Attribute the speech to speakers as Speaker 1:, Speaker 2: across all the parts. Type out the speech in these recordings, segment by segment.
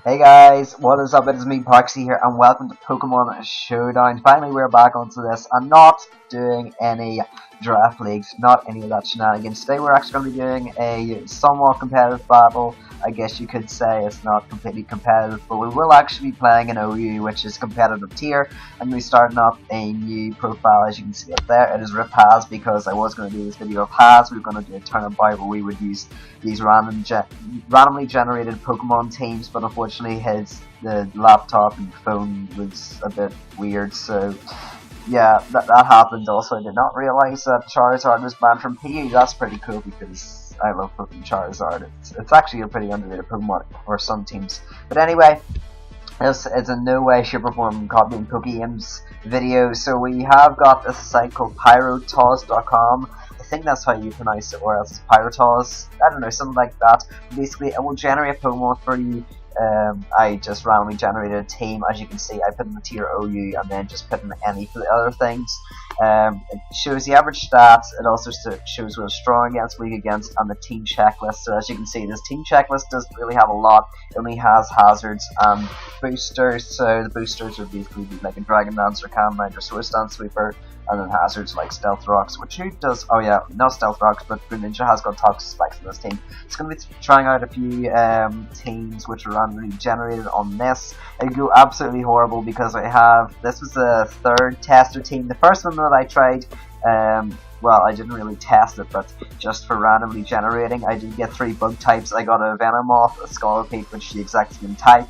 Speaker 1: Hey guys, what is up? It is me, Parksy here, and welcome to Pokemon Showdown. Finally, we're back onto this. I'm not doing any draft leagues, not any of that shenanigans. Today, we're actually going to be doing a somewhat competitive battle. I guess you could say it's not completely competitive, but we will actually be playing an OU, which is competitive tier, and we're starting up a new profile, as you can see up there. It is Rapaz, because I was going to do this video of Haz. We were going to do a tournament where we would use these randomly generated Pokemon teams, but unfortunately the laptop and phone was a bit weird, so yeah, that happened. Also, I did not realize that Charizard was banned from PE. That's pretty cool because I love Pokemon Charizard. It's actually a pretty underrated Pokemon for some teams. But anyway, this is in no way, shape, or form copying PokeGame's video. So we have got a site called Pyrotoz.com. I think that's how you pronounce it, or else it's Pyrotoz. I don't know, something like that. Basically, it will generate Pokemon for you. I just randomly generated a team. As you can see, I put in the tier OU and then just put in any for the other things. It shows the average stats. It also shows what it's strong against, weak against, and the team checklist. So as you can see, this team checklist doesn't really have a lot. It only has hazards and boosters. So the boosters would basically be like a Dragon Dancer, Canine, or Swiss Dance Sweeper. And then hazards like Stealth Rocks, which who does? Oh yeah, not Stealth Rocks, but Greninja has got Toxic Spikes in this team. It's going to be trying out a few teams which are randomly generated on this. It go absolutely horrible because this was the third tester team. The first one that I tried, well, I didn't really test it, but just for randomly generating, I did get 3 bug types. I got a Venomoth, a Scolipede, which is the exact same type.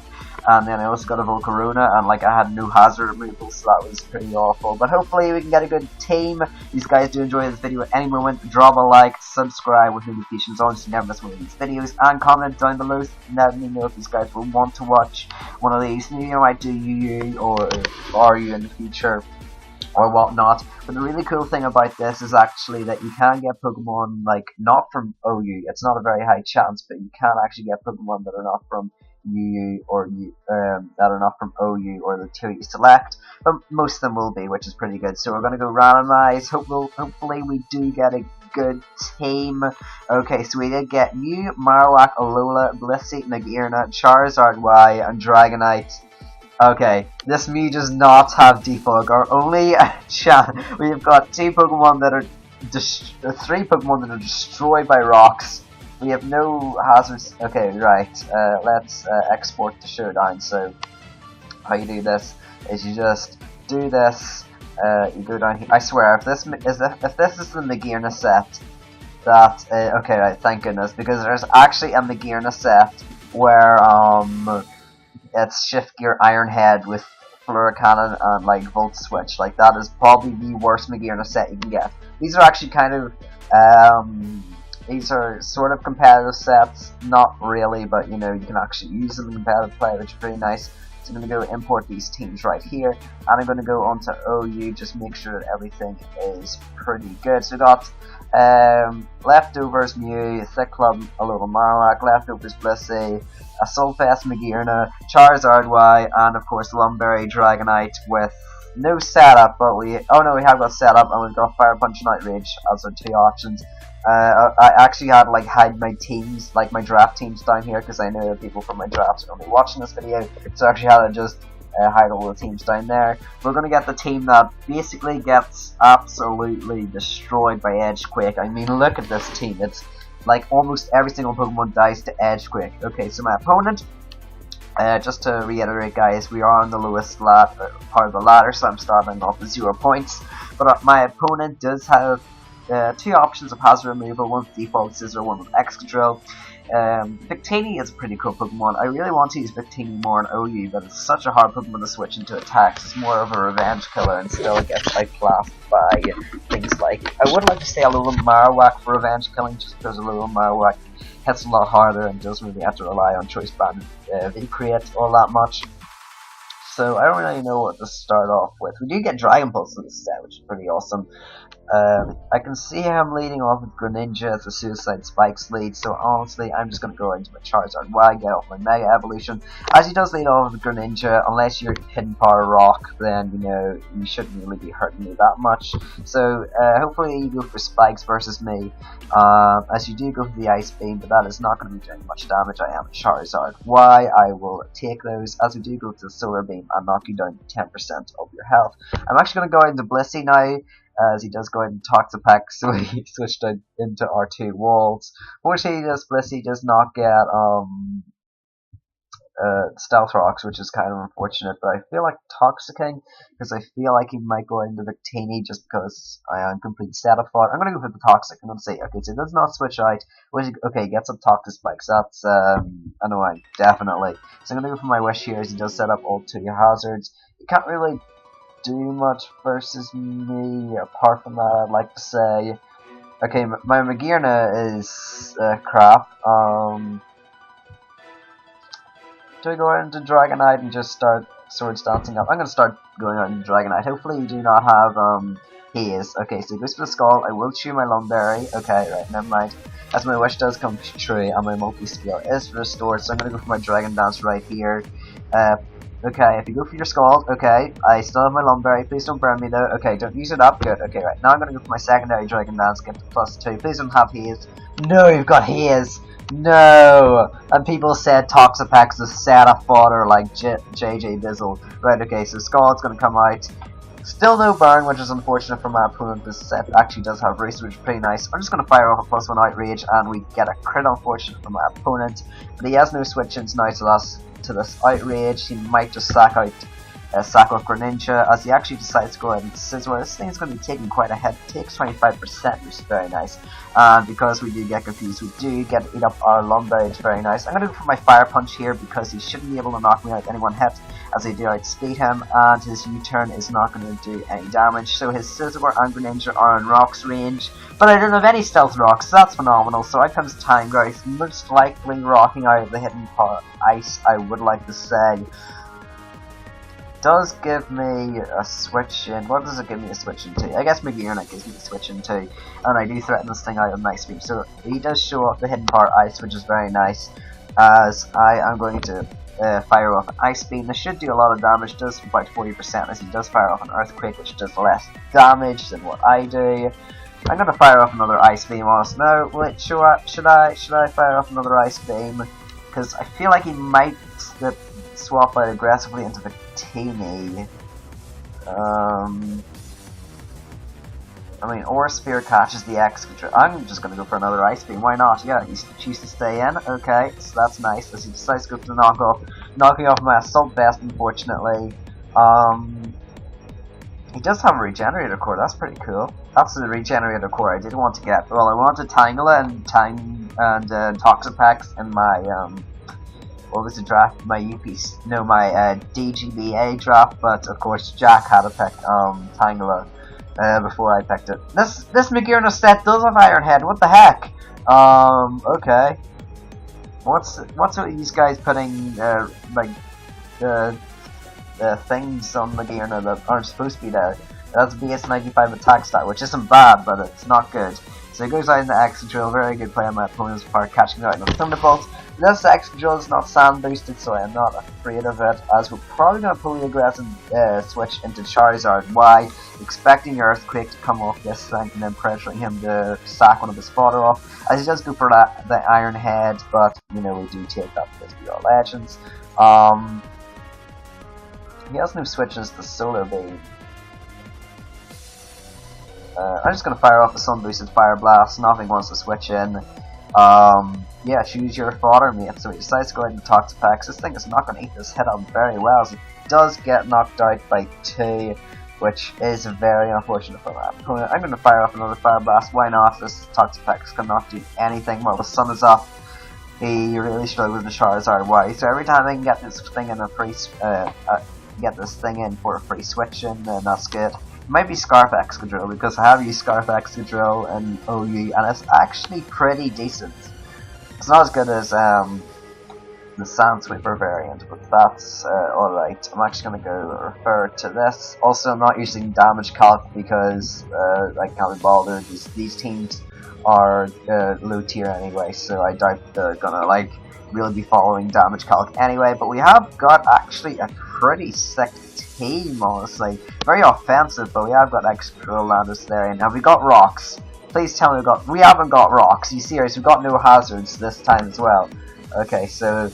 Speaker 1: And then I also got a Volcarona, and like I had no hazard removal, so that was pretty awful. But hopefully we can get a good team. These guys do enjoy this video at any moment. Drop a like, subscribe with notifications on so you never miss one of these videos, and comment down below to let me know if these guys will want to watch one of these. Maybe I might do UU or RU in the future, or whatnot. But the really cool thing about this is actually that you can get Pokemon like not from OU. It's not a very high chance, but you can actually get Pokemon that are not from UU or that are not from OU or the tier you select, but most of them will be, which is pretty good. So we're going to go randomize. Hopefully we do get a good team. Okay, so we did get Mew, Marowak, Alola, Blissey, Magearna, Charizard Y, and Dragonite. Okay, this Mew does not have Defog. Our only we have got 2 Pokemon that are 3 Pokemon that are destroyed by rocks. We have no hazards. Okay, right. Let's export to Showdown. So how you do this is you just do this. You go down here. I swear, if this is the Magearna set, that okay, right. Thank goodness, because there's actually a Magearna set where it's Shift Gear Iron Head with Flora Cannon and like Volt Switch. Like that is probably the worst Magearna set you can get. These are actually kind of these are sort of competitive sets, not really, but you know, you can actually use them in competitive play, which is pretty nice. So I'm going to go import these teams right here, and I'm going to go onto OU, just make sure that everything is pretty good. So we got Leftovers Mew, Thick Club, a little Marowak, Leftovers Blissey, a Sulfast Magearna, Charizard Y, and of course Lumberry Dragonite with no setup, but we have got setup, and we've got Fire Punch and Outrage as our 2 options. I actually had like hide my teams, like my draft teams down here, because I know that people from my drafts are going to be watching this video, so I actually had to just hide all the teams down there. We're going to get the team that basically gets absolutely destroyed by Edgequake. I mean, look at this team. It's like almost every single Pokemon dies to Edgequake. Okay, so my opponent, just to reiterate guys, we are on the lowest part of the ladder, so I'm starting off with 0 points, but my opponent does have 2 options of hazard removal, one with Default Scissor, one with Excadrill. Victini is a pretty cool Pokemon. I really want to use Victini more in OU, but it's such a hard Pokemon to switch into attacks. It's more of a revenge killer and still gets outclassed by things like... I would like to say a little Marowak for revenge killing, just because a little Marowak hits a lot harder and doesn't really have to rely on Choice Band V-Create all that much. So I don't really know what to start off with. We do get Dragon Pulse in this set, which is pretty awesome. I can see him leading off with Greninja as the Suicide Spikes lead, so honestly, I'm just going to go into my Charizard Y, get off my Mega Evolution. As he does lead off with Greninja, unless you're Hidden Power Rock, then, you know, you shouldn't really be hurting me that much. So, hopefully you go for Spikes versus me, as you do go for the Ice Beam, but that is not going to be doing much damage. I am a Charizard Y, I will take those, as we do go to the Solar Beam and knock you down to 10% of your health. I'm actually going to go into Blissey now, as he does go into Toxapex, so he switched out into R2 Walls. Fortunately, Blissey does not get Stealth Rocks, which is kind of unfortunate, but I feel like Toxicking, because I feel like he might go into Victini just because I am completely set of it. I'm going to go for the Toxic, and let's see. Okay, so it does not switch out. Okay, gets up Toxic Spikes. That's annoying, definitely. So I'm going to go for my Wish here, as he does set up all 2 hazards. You can't really do much versus me apart from that. I'd like to say, okay, my Magearna is crap. Do I go out into Dragonite and just start Swords Dancing up? I'm gonna start going out into Dragonite. Hopefully you do not have Haze. Okay, so he goes for the Skull. I will chew my Lumberry. Okay, right, never mind. As my wish does come true and my multi-skill is restored, so I'm gonna go for my Dragon Dance right here. Okay, if you go for your Scald, okay, I still have my Lumberry, please don't burn me though, okay, don't use it up, good, okay, right, now I'm gonna go for my secondary Dragon Dance, get to +2, please don't have Haze, no, you've got Haze, no, and people said Toxapex is set of fodder like JJ Bizzle, right, okay, so Scald's gonna come out, still no burn, which is unfortunate for my opponent. This set actually does have Race, which is pretty nice. I'm just going to fire off a +1 Outrage, and we get a crit, unfortunate for my opponent. But he has no switch-ins now to this Outrage. He might just sack out Greninja, as he actually decides to go ahead and Scizor. This thing is going to be taking quite a hit. It takes 25%, which is very nice. And because we do get confused, we do get to eat up our Lumberry, which is very nice. I'm going to go for my Fire Punch here, because he shouldn't be able to knock me out any one hit, as I do outspeed him, and his U-turn is not going to do any damage. So his Scizor and Greninja are in Rock's range, but I don't have any Stealth Rocks, so that's phenomenal. So out comes Tangrowth, most likely rocking out of the Hidden Power Ice, I would like to say. Does give me a switch in. What does it give me a switch into? I guess Magearna gives me a switch into, and I do threaten this thing out of Ice Beam. So he does show off the Hidden Power Ice, which is very nice, as I am going to fire off an Ice Beam. This should do a lot of damage, does about 40%, as he does fire off an Earthquake, which does less damage than what I do. I'm going to fire off another Ice Beam on us. No, wait, should I fire off another Ice Beam? Because I feel like he might swap out aggressively into Victini. I mean, Aura Sphere catches the Excadrill. I'm just going to go for another Ice Beam. Why not? Yeah, he chooses to stay in. Okay, so that's nice. As he decides to go for the knocking off my Assault Vest, unfortunately. He does have a Regenerator Core. That's pretty cool. That's the Regenerator Core I did want to get. Well, I wanted Tangela and Toxapex in my what was the draft? My UPC, no, my DGBA draft. But of course, Jack had to pick Tangela before I picked it. This Magearna set does have Iron Head. What the heck? Okay. What's with these guys putting like things on Magearna that aren't supposed to be there? That's BS 95 attack stat, which isn't bad, but it's not good. So he goes out into Excadrill, very good play on my opponent's part, catching out in the Thunderbolt. This Excadrill is not sand boosted, so I am not afraid of it, as we're probably going to pull the aggressive switch into Charizard Y, expecting Earthquake to come off this thing and then pressuring him to sack one of his fodder off, as he does go for the Iron Head, but you know, we do take that because we are legends. He has no switches to Solar Beam. I'm just going to fire off the Sun Boosted Fire Blast. Nothing wants to switch in. Yeah, choose your fodder, mate. So he decides to go ahead and Toxapex. This thing is not going to eat this hit up very well, as it does get knocked out by 2, which is very unfortunate for my opponent. I'm going to fire off another Fire Blast. Why not? This Toxapex cannot do anything while the sun is up. He really struggles with the Charizard Y. So every time I can get this thing in for a free switch in, then that's good. It might be Scarf Excadrill, because I have used Scarf Excadrill and OU, and it's actually pretty decent. It's not as good as the Sand Sweeper variant, but that's alright. I'm actually going to go refer to this. Also, I'm not using damage calc because I can't be bothered. These teams are low tier anyway, so I doubt they're gonna like really be following damage calc anyway. But we have got actually a pretty sick team, honestly. Very offensive, but we have got extra landers there. And have we got rocks? Please tell me we haven't got rocks. Are you serious? We've got no hazards this time as well. Okay, so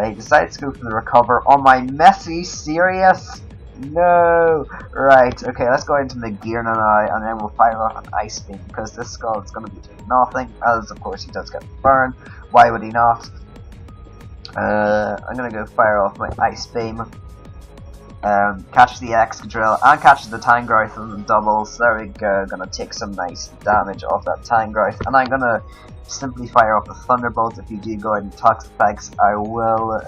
Speaker 1: he decided to go for the recover on my Messi. Serious? No! Right, okay, let's go into Magearna now, and then we'll fire off an Ice Beam, because this skull is going to be doing nothing, as of course he does get burned. Why would he not? I'm going to go fire off my Ice Beam, catch the Excadrill, and catch the Tangrowth on the doubles. There we go, going to take some nice damage off that Tangrowth, and I'm going to simply fire off the Thunderbolt. If you do go out in Toxapex, I will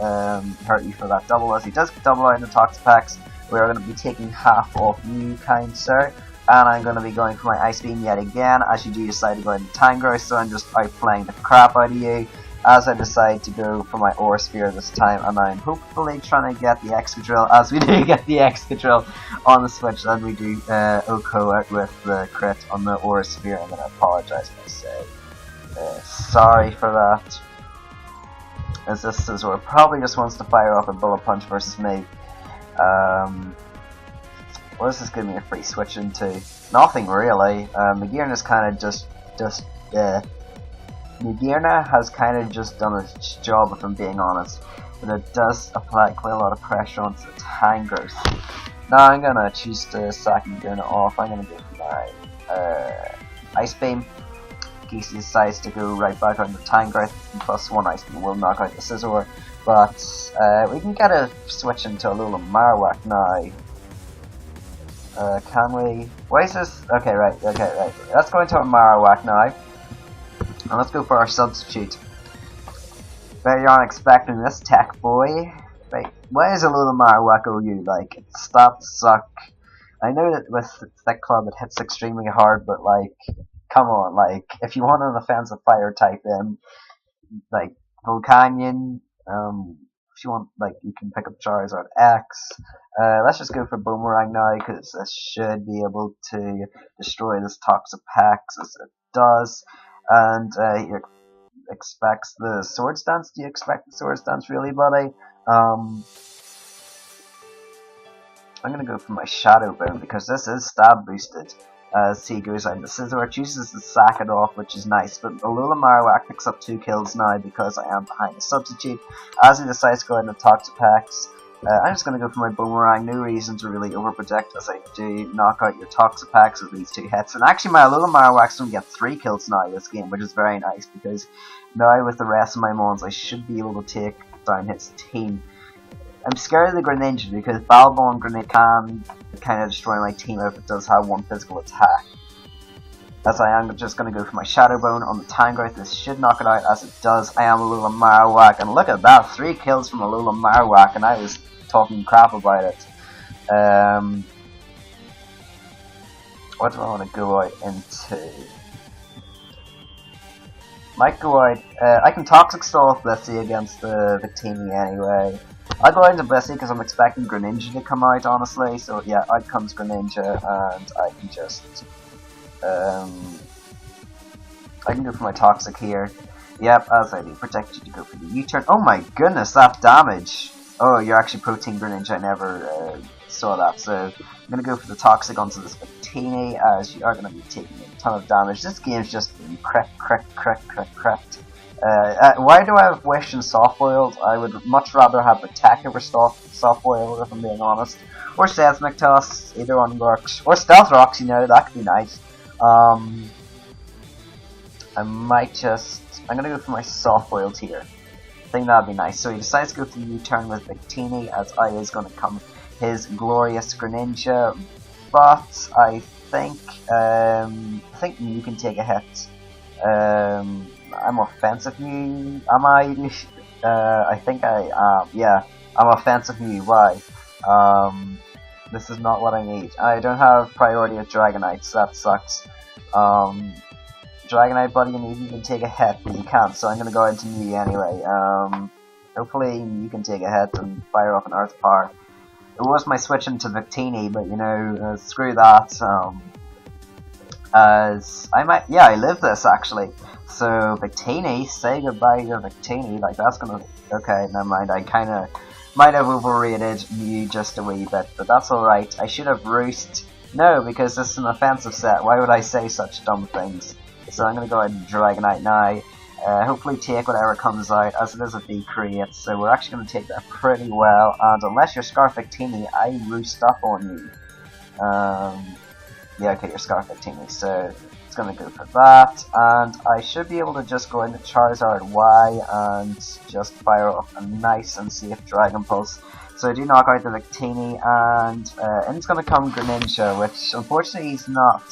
Speaker 1: hurt you for that double, as he does double out in the Toxapex. We are going to be taking half off you, kind sir, and I'm going to be going for my Ice Beam yet again, as you do decide to go into Tangrowth, so I'm just outplaying the crap out of you, as I decide to go for my Aura Sphere this time, and I'm hopefully trying to get the Excadrill, as we do get the Excadrill on the Switch, and we do Oko out with the crit on the Aura Sphere. I'm going to apologise myself. Sorry for that, as this Scizor probably just wants to fire off a Bullet Punch versus me. What does this give me a free switch into? Nothing really. Magearna's kind of Magearna has kind of just done its job, if I'm being honest, but it does apply quite a lot of pressure onto the Tangrowth. Now I'm gonna choose to sack Magearna off. I'm gonna go for my Ice Beam. In case he decides to go right back on the Tangrowth, plus one Ice Beam will knock out the Scizor. But we can get a switch into Alola Marowak now. Can we? Why is this? Okay, right. Let's go into a Marowak now. And let's go for our substitute. Bet you aren't expecting this, tech boy. Right, why is Alola Marowak OU? Like, it's that suck. I know that with Thick Club it hits extremely hard, but like, come on, like, if you want an offensive fire type in, like, Volcanion, if you want, like, you can pick up Charizard X. Let's just go for Boomerang now, because this should be able to destroy this Toxapex, as it does. And he expects the Swords Dance. Do you expect the Swords Dance, really, buddy? I'm gonna go for my Shadow Bone, because this is stab boosted. As he goes out, the Scizor chooses to sack it off, which is nice, but Alola Marowak picks up 2 kills now because I am behind the substitute. As he decides to go into Toxapex, I'm just going to go for my Boomerang. No reason to really overprotect, as I do knock out your Toxapex with these 2 hits. And actually my Alola Marowak's going to get 3 kills now this game, which is very nice, because now with the rest of my mons I should be able to take down his team. I'm scared of the Greninja because Balbon and Grenade can kind of destroy my team if it does have 1 physical attack. As I am just going to go for my Shadow Bone on the Tangrowth. This should knock it out, as it does. I am Alola Marowak, and look at that, 3 kills from Alola Marowak, and I was talking crap about it. What do I want to go out into? Might go out, I can Toxic Stall with Blissey against the Victini anyway. I'll go into Blissey because I'm expecting Greninja to come out, honestly. So yeah, out comes Greninja, and I can just I can go for my Toxic here. Yep, as I do, protect you to go for the U-turn. Oh my goodness, that damage! Oh, you're actually Protein Greninja, I never saw that. So I'm going to go for the Toxic onto this Victini, as you are going to be taking a ton of damage. This game's just been correct. Why do I have Wish and Soft Boiled? I would much rather have Attack over Soft Boiled, if I'm being honest. Or Seismic Toss, either one works. Or Stealth Rocks, you know, that could be nice. I might just... I'm going to go for my Soft Boiled here. I think that would be nice. So he decides to go for the U-turn with Victini, as I is going to come his glorious Greninja. But I think you can take a hit. I'm offensive Mew, am I? I think I am, yeah. I'm offensive Mew, why? This is not what I need. I don't have priority of Dragonite, so that sucks. Dragonite, buddy, you can take a hit, but you can't, so I'm gonna go into Mew anyway. Hopefully you can take a hit and fire off an Earth Power. It was my switch into Victini, but you know, screw that. As I live this actually. So Victini, say goodbye to Victini. Like that's gonna. Okay, never mind. I kind of might have overrated you just a wee bit, but that's all right. I should have Roost. No, because this is an offensive set. Why would I say such dumb things? So I'm gonna go ahead and Dragonite now. Hopefully take whatever comes out, as it is a V-Create, so we're actually going to take that pretty well, and unless you're Scarf Victini, I roost up on you. Yeah, okay, you're Scarf Victini, so it's going to go for that, and I should be able to just go into Charizard Y and just fire off a nice and safe Dragon Pulse. So I do knock out the Victini, and in's going to come Greninja, which unfortunately he's not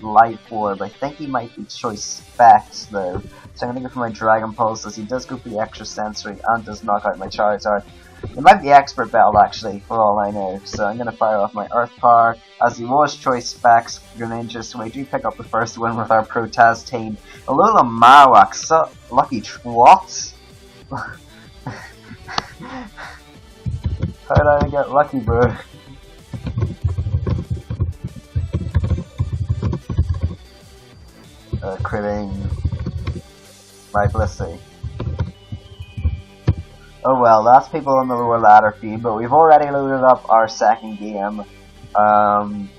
Speaker 1: Life Orb. I think he might be Choice Specs though. So I'm going to go for my Dragon Pulse, as he does go for the extra sensory and does knock out my Charizard. It might be Expert Belt actually, for all I know. So I'm going to fire off my Earth Power, as he was Choice Specs Greninja, so we do pick up the first win with our Protest team. Alola Marowak, so lucky what? How did I get lucky, bro? Critting. Right, let's see. Oh well, that's people on the lower ladder feed, but we've already loaded up our second game. So I'm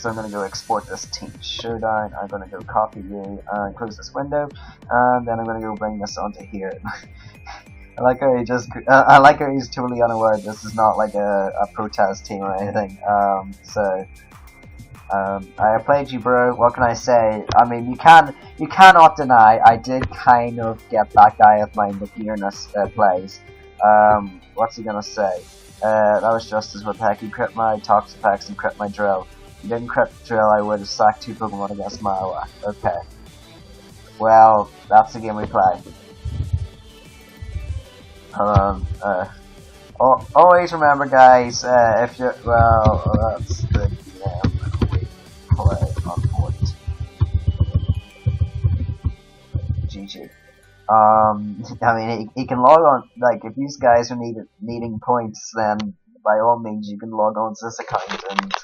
Speaker 1: going to go export this team showdown. I'm going to go copy you and close this window, and then I'm going to go bring this onto here. I like how I like how he's totally unaware this is not like a protest team or anything. I played you, bro. What can I say? I mean, you cannot deny I did kind of get that guy of mine with Uranus plays. What's he gonna say? That was just as what the heck. He crit my Toxapex and crit my Drill. If you didn't crit Drill, I would have sacked 2 Pokemon against Marowak. Okay. Well, that's the game we play. Always remember, guys, if you're, well, that's the game we play on board. GG. I mean, he can log on, like, if these guys are needing points, then by all means you can log on to this account, and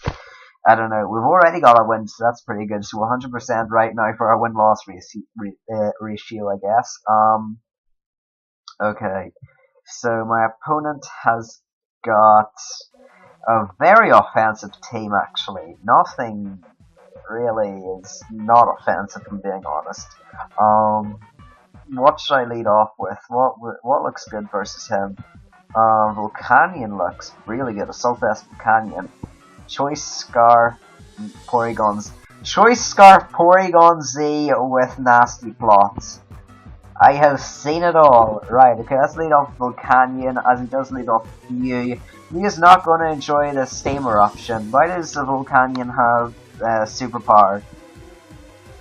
Speaker 1: I don't know, we've already got our wins, so that's pretty good, so 100% right now for our win-loss ratio, I guess. Okay. So my opponent has got a very offensive team actually. Nothing really is not offensive, if I'm being honest. What should I lead off with? What looks good versus him? Volcanion looks really good. Assault Vest Volcanion. Choice Scarf Porygon. Choice Scarf Porygon Z with nasty plots. I have seen it all. Right, okay, let's lead off Volcanion, as he does lead off Mew. Mew is not going to enjoy the Steam Eruption. Why does the Volcanion have superpower?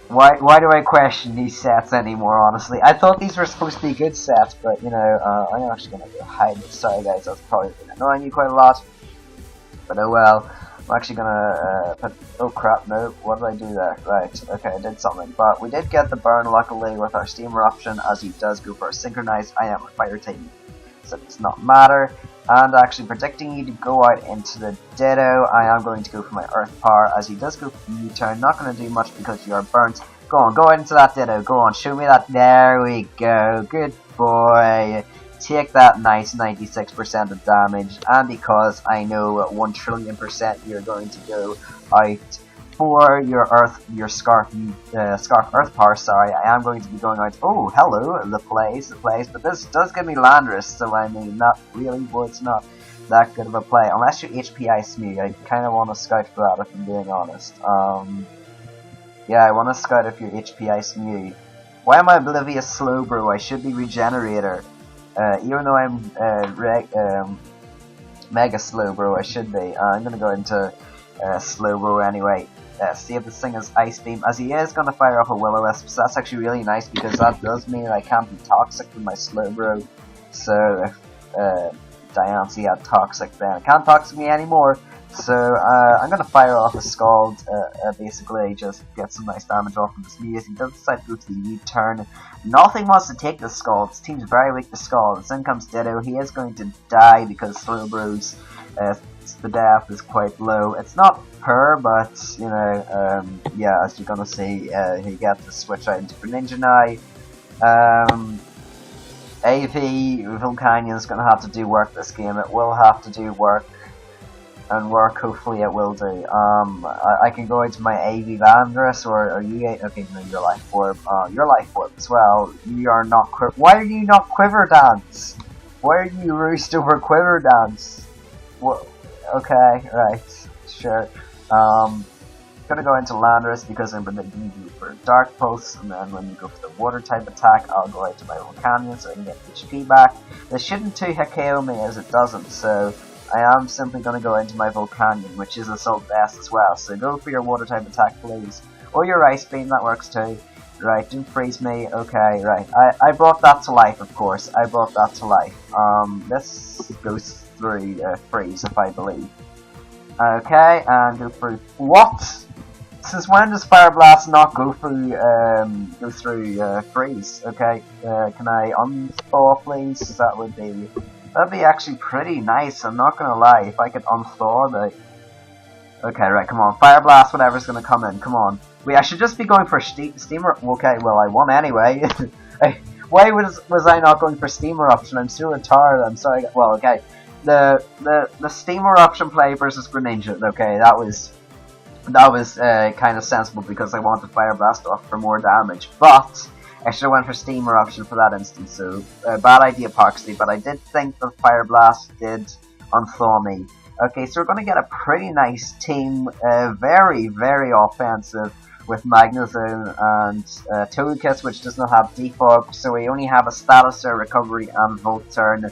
Speaker 1: Why do I question these sets anymore, honestly? I thought these were supposed to be good sets, but, you know, I'm actually going to go hide this. Sorry guys, that's probably been annoying you quite a lot. But oh well. I'm actually gonna put, oh crap, no, what did I do there? Right, okay, I did something. But we did get the burn luckily with our Steam Eruption, as he does go for a Synchronized. I am a Fire type, so it does not matter. And actually predicting you to go out into the Ditto, I am going to go for my Earth Power, as he does go for U-turn. Not going to do much because you are burnt. Go on, go out into that Ditto, go on, show me that. There we go, good boy. Take that nice 96% of damage, and because I know 1,000,000,000% you're going to go out for your Scarf Earth Power, sorry, I am going to be going out, oh, hello, the plays, but this does give me Landorus, so I mean, not really, but it's not that good of a play, unless you HP Ice Mew. I kind of want to scout for that, if I'm being honest. Yeah, I want to scout if you're HP Ice Mew. Why am I Oblivious Slowbro? I should be Regenerator. Even though I'm Mega Slowbro, I should be. I'm gonna go into Slowbro anyway. See if this thing is Ice Beam, as he is gonna fire off a Will-O-Wisp. So that's actually really nice, because that does mean I can't be toxic with my Slowbro. So if Diancie had Toxic, then it can't toxic me anymore. So I'm gonna fire off a Scald, basically just get some nice damage off of this Muse. He does decide to go to the U-turn. Nothing wants to take the Scald. This team's very weak to Scald. Then comes Ditto. He is going to die because Slowbro's the death is quite low. It's not per, but you know, yeah, as you're gonna see, he gets to switch out into Greninja now. AV Volcanion gonna have to do work this game. It will have to do work. And work, hopefully it will do. I can go into my AV Landorus, or you, okay, no, your Life Orb, your Life Orb as well. You are not why are you not Quiver Dance? Why are you roost over Quiver Dance? What? Okay, right, sure. Gonna go into Landorus because I'm gonna need you for Dark Pulse, and then when you go for the Water type attack, I'll go out to my Volcanion so I can get HP back. This shouldn't 2-hit KO me as it doesn't, so I am simply going to go into my Volcanion, which is Assault Vest as well, so go for your Water type attack please. Or your Ice Beam, that works too. Right, don't freeze me, okay, right. I brought that to life, of course, I brought that to life. This goes through freeze, if I believe. Okay, and go through, what? Since when does Fire Blast not go through, freeze? Okay, can I unthaw please? That'd be actually pretty nice, I'm not gonna lie, if I could unthaw the... Okay, right, come on, Fire Blast, whatever's gonna come in, come on. Wait, I should just be going for Steamer... Okay, well, I won anyway. Why was I not going for Steam Eruption? I'm so retarded, I'm sorry. Well, okay, the Steam Eruption play versus Greninja, okay, that was kind of sensible because I wanted Fire Blast off for more damage, but I should have went for Steam Eruption for that instance, so bad idea Parksley, but I did think that Fire Blast did unthaw me. Okay, so we're going to get a pretty nice team, very, very offensive with Magnezone and Togekiss, which does not have Defog, so we only have a Status Recovery and Volt Turn.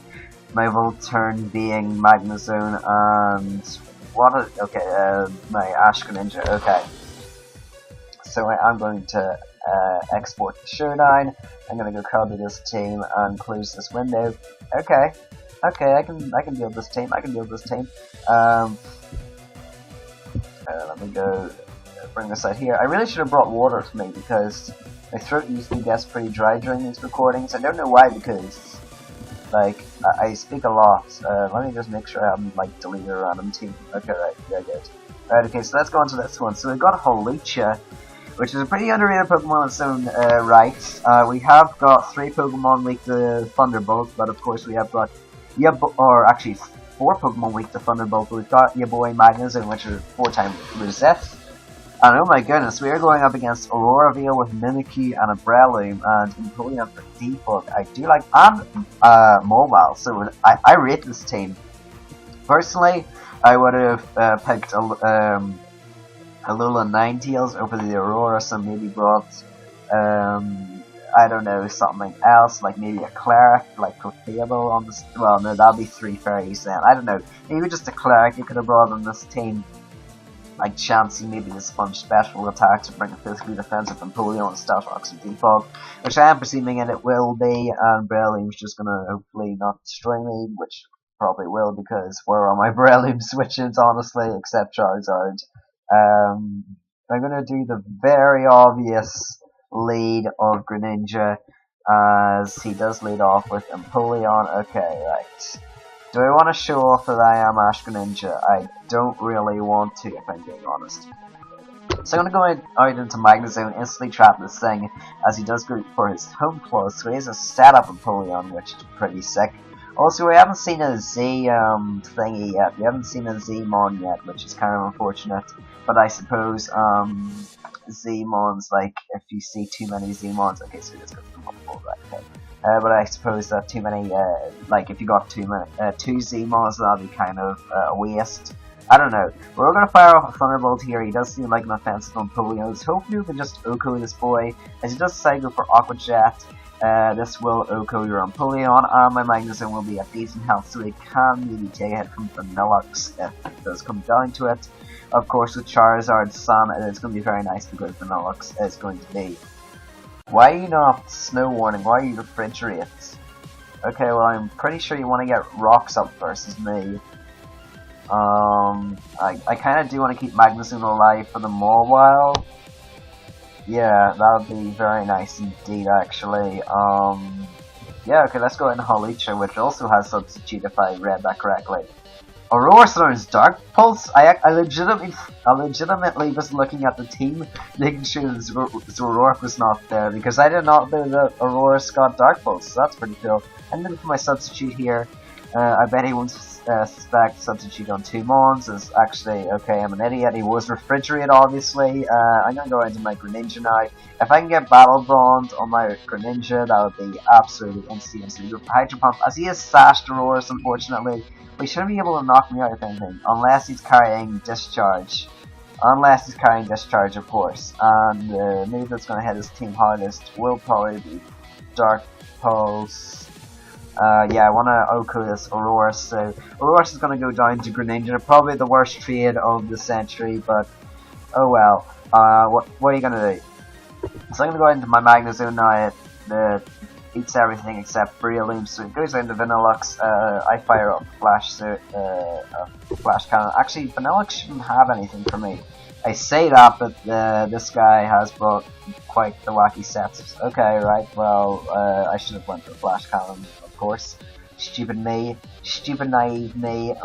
Speaker 1: My Volt Turn being Magnezone and my Ash Greninja, okay. So I'm going to export the showdown. I'm gonna go copy this team and close this window. Okay, I can build this team. Let me go bring this out here. I really should have brought water with me because my throat usually gets pretty dry during these recordings. I don't know why, because like I speak a lot. Let me just make sure I haven't like deleted a random team. Okay, right, yeah, good. Alright, okay, so let's go on to this one. So we've got Hawlucha, which is a pretty underrated Pokemon in its own right. We have got 3 Pokemon weak to Thunderbolt, but of course we have got actually 4 Pokemon weak to Thunderbolt. We've got your boy Magnezone, which is 4-time Rosette. And oh my goodness, we are going up against Aurora Veil with Mimikyu and a Breloom, and Empoleon for Defog. I do like, and Mobile, so I rate this team. Personally, I would have picked Alola Ninetales over the Aurora, so maybe brought, I don't know, something else, like maybe a Cleric, like Clefable on this. Well, no, that'd be 3 fairies then. I don't know, maybe just a Cleric you could have brought on this team. Like Chansey, maybe the Sponge special attack to bring a physically defensive Empoleon and Stealth Rocks and Defog, which I am presuming it will be, and Breloom's just gonna hopefully not destroy me, which probably will, because where are my Breloom switches, honestly, except Charizard. I'm gonna do the very obvious lead of Greninja, as he does lead off with Empoleon. Okay, right. Do I want to show off that I am Ash Greninja? I don't really want to, if I'm being honest. So I'm going to go out into Magnezone, instantly trap this thing, as he does go for his home clause, so he has a setup Empoleon, which is pretty sick. Also, we haven't seen a Z thingy yet. We haven't seen a Zmon yet, which is kind of unfortunate. But I suppose Zmons, like, if you see too many Zmons, okay, so let's go for multiple, right, okay. But I suppose that too many, like, if you got two Zmons, that'd be kind of a waste. I don't know. We're gonna fire off a Thunderbolt here. He does seem like an offensive Empoleon. So hopefully we can just OHKO this boy. As he does decide to go for Aqua Jet, this will OHKO your Empoleon, and my Magnezone will be at decent health, so he can maybe take a hit from Vanilluxe if it does come down to it. Of course, with Charizard Sun, it is going to be very nice because Vanilluxe is going to be. Why are you not Snow Warning? Why are you Refrigerate? Okay, well, I'm pretty sure you want to get Rocks up versus me. I kind of do want to keep Magnezone alive for the more while. Yeah, that would be very nice indeed, actually. Yeah, okay, let's go into Hawlucha, which also has Substitute if I read that correctly. Aurora Stone's Dark Pulse? I legitimately was looking at the team, making sure that Zoroark was not there, because I did not know that Aurora's got Dark Pulse, so that's pretty cool. I'm looking for my substitute here. I bet he won't suspect substitute on 2 Mons is actually, okay, I'm an idiot. He was Refrigerate, obviously. I'm gonna go into my Greninja now. If I can get Battle Bond on my Greninja, that would be absolutely insane. So we go for Hydro Pump. As he has Sashed Auroras, unfortunately, he shouldn't be able to knock me out of anything, unless he's carrying Discharge. Unless he's carrying Discharge, of course. And the move that's going to hit his team hardest will probably be Dark Pulse. Yeah, I want to Oko this Aurora, so Aurora is going to go down to Greninja, probably the worst trade of the century, but oh well. What are you going to do? So I'm going to go into my Magnezone now. It eats everything except Breloom, so it goes into Vanillux. I fire up Flash Cannon. Actually, Vanillux shouldn't have anything for me. I say that, but this guy has brought quite the wacky sets. Okay, right, well, I should have went for Flash Cannon, of course. Stupid me. Stupid naive me.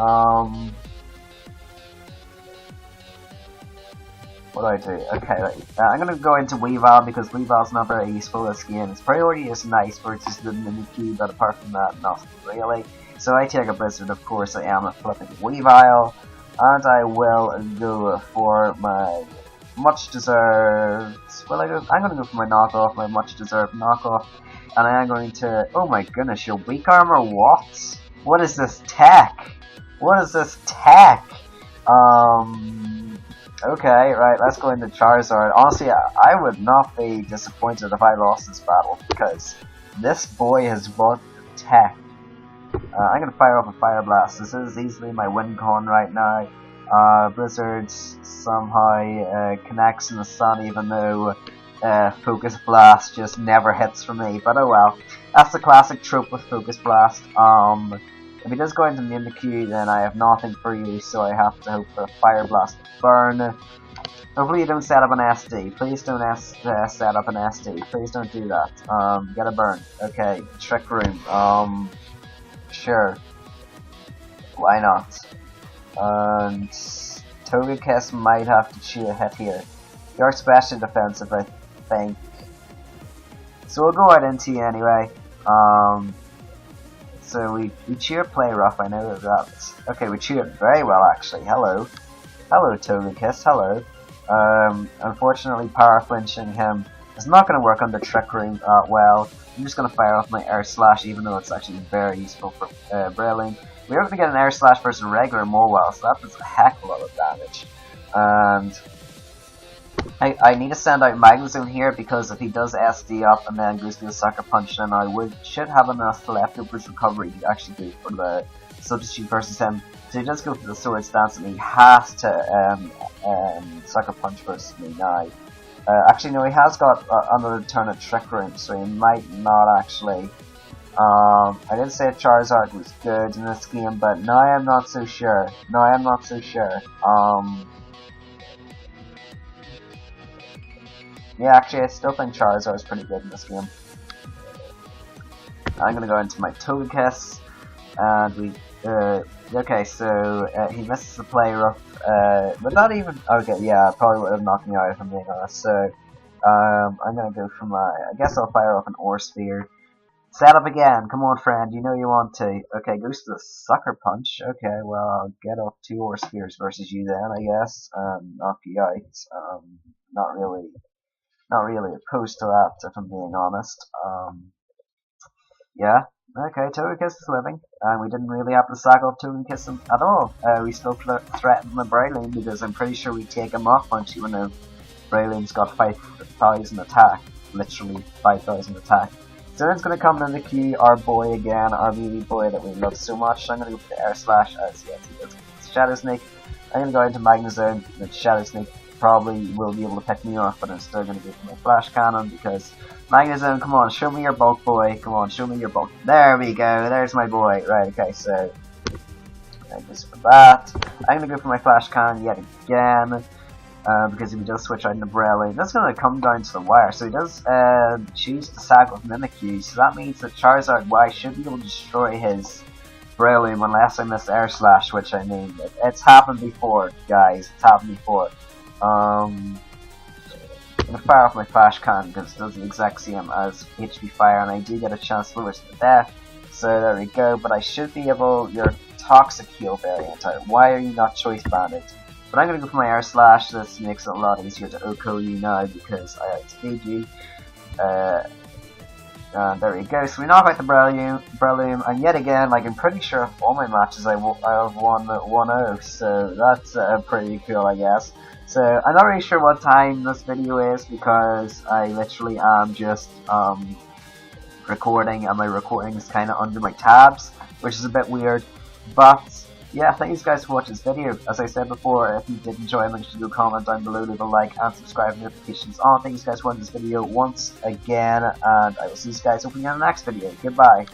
Speaker 1: What do I do? Okay, right. I'm gonna go into Weavile because Weavile's not very useful this game. Its priority is nice versus the Mimikyu, but apart from that, nothing really. So I take a Blizzard, of course. I am a flipping Weavile. And I will go for my much deserved. Well, I'm going to go for my knockoff, my much deserved knockoff, and I am going to. Oh my goodness, your weak armor? What? What is this tech? What is this tech? Okay, right. Let's go into Charizard. Honestly, I would not be disappointed if I lost this battle because this boy has brought tech. I'm going to fire off a Fire Blast. This is easily my win con right now. Blizzard somehow connects in the sun even though Focus Blast just never hits for me. But oh well. That's the classic trope with Focus Blast. If he does go into Mimikyu, then I have nothing for you, so I have to hope for a Fire Blast burn. Hopefully you don't set up an SD. Please don't set up an SD. Please don't do that. Get a burn. Okay, Trick Room. Sure. Why not? And Togekiss might have to chew a hit here. You're special defensive, I think. So we'll go out into you anyway. So we cheer play rough, I know that. Okay, we cheer it very well actually. Hello. Hello Togekiss, hello. Unfortunately power flinching him is not going to work under Trick Room well. I'm just going to fire off my Air Slash even though it's actually very useful for Breloom. We are going to get an Air Slash versus a regular Mowile, so that does a heck of a lot of damage. And I need to send out Magnezone here because if he does SD up and then goes to the Sucker Punch, then I should have enough leftovers recovery to actually go for the substitute versus him. So he does go for the Sword Stance and he has to Sucker Punch versus me now. Actually, no, he has got another turn at Trick Room, so he might not actually. I did say Charizard was good in this game, but now I'm not so sure. No, I am not so sure. Yeah, actually, I still think Charizard is pretty good in this game. I'm gonna go into my Togekiss, and we. Okay, so he misses the play rough. But not even. Okay, yeah, probably would have knocked me out if I'm being honest. So, I'm gonna go for my. I guess I'll fire off an Ore Sphere. Set up again. Come on, friend. You know you want to. Okay, goes to the Sucker Punch. Okay, well, I'll get off 2 Ore Spheres versus you then, I guess. Knock you out. Not really opposed to that, if I'm being honest. Yeah. Okay, Togekiss is living. And we didn't really have to sack off Togekiss at all. We still threatened the Breloom because I'm pretty sure we take him off once even though Breloom's got 5,000 attack. Literally 5,000 attack. So then it's going to come in the queue, our boy again, our BB boy that we love so much. So I'm going to go for the Air Slash as yes, he does. Shadow Snake. I'm going to go into Magnezone. The Shadow Snake probably will be able to pick me off, but I'm still going to go for my Flash Cannon because Magnezone, come on, show me your bulk, boy. Come on, show me your bulk. There we go. There's my boy. Right, okay, so I guess for that. I'm gonna go for my flash cannon yet again. Because if he does switch out into Breloom, that's going to come down to the wire. So he does choose to sack with Mimikyu, so that means that Charizard Y should be able to destroy his Breloom unless I miss Air Slash, which I mean, it's happened before, guys. It's happened before. I'm going to fire off my Flash Cannon because it does the exact same as HP Fire, and I do get a chance to lure to the death. So there we go, but I should be able, your Toxic Heal variant out. Why are you not Choice Banded? But I'm going to go for my Air Slash. This makes it a lot easier to OHKO you now because I outspeed you. There we go. So we knock out the Breloom, and yet again, like I'm pretty sure all my matches I have won 1-0, so that's pretty cool, I guess. So I'm not really sure what time this video is because I literally am just recording, and my recording is kind of under my tabs, which is a bit weird, but yeah, thank you guys for watching this video. As I said before, if you did enjoy, make sure to comment down below, leave a like, and subscribe, notifications on. Thank you guys for watching this video once again, and I will see you guys hopefully in the next video. Goodbye.